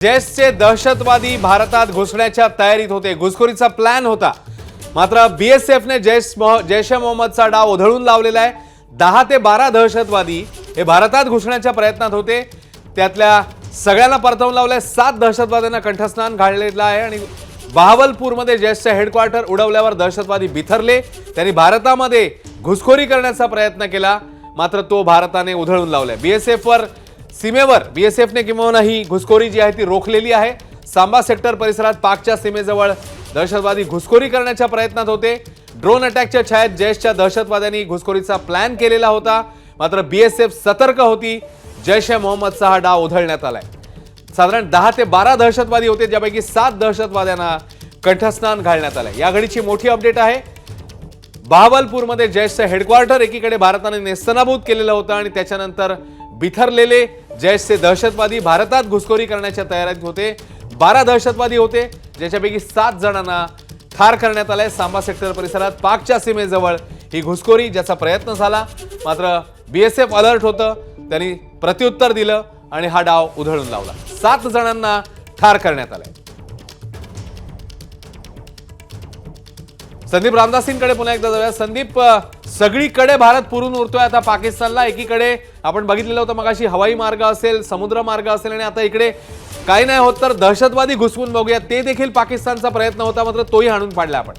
जैशचे दहशतवादी भारतात घुसण्याच्या तयारीत होते। घुसखोरीचा प्लॅन होता, मात्र बीएसएफने जैश ए मोहम्मदचा डाव उधळून लावलेला आहे। 10 ते 12 दहशतवादी हे भारतात घुसण्याच्या प्रयत्नात होते। त्यातल्या सगळ्यांना परतवून लावले। 7 दहशतवाद्यांना कंठस्नान घातलेलं आहे आणि बहावलपूरमध्ये जैशचे हेडक्वार्टर उडवल्यावर दहशतवादी बिथरले। त्यांनी भारतामध्ये घुसखोरी करण्याचा प्रयत्न केला, मात्र तो भारताने उधळून लावलाय। बीएसएफवर सीमेवर बीएसएफने किंवा ही घुसखोरी जी आहे ती रोखलेली आहे। सांबा सेक्टर परिसरात पाकच्या सीमेजवळ दहशतवादी घुसखोरी करण्याच्या प्रयत्नात होते। ड्रोन अटॅकच्या छायेत जैशच्या दहशतवाद्यांनी घुसखोरीचा प्लॅन केलेला होता, मात्र बीएसएफ सतर्क होती। जैश ए मोहम्मदचा हा डाव उधळण्यात आलाय। साधारण 10 ते 12 दहशतवादी होते, ज्यापैकी 7 दहशतवाद्यांना कंठस्नान घालण्यात आले। या घडीची मोठी अपडेट आहे। बहावलपूरमध्ये जैशचे हेडक्वार्टर एकीकडे भारताने नेस्तनाबूत केलेलं होतं आणि त्याच्यानंतर बिथरलेले जैशचे दहशतवादी भारतात घुसखोरी करण्याच्या तयारीत होते। 12 दहशतवादी होते, ज्याच्यापैकी 7 जणांना ठार करण्यात आले। सांबा सेक्टर परिसरात पाकच्या सीमेजवळ ही घुसखोरी ज्याचा प्रयत्न झाला, मात्र बीएसएफ अलर्ट होतं, त्यांनी प्रत्युत्तर दिलं आणि हा डाव उधळून लावला। 7 जणांना ठार करण्यात आले। संदीप रामदासींकडे पुन्हा एकदा जाऊया। संदीप, सगळीकडे भारत पुरून उरतोय आता पाकिस्तानला। एकीकडे आपण बघितलेलं होतं मगाशी हवाई मार्ग असेल, समुद्र मार्ग असेल, आणि आता इकडे काही नाही होत तर दहशतवादी घुसवून बघूया, ते देखील पाकिस्तानचा प्रयत्न होता, मात्र तोही हाणून पाडला आपण।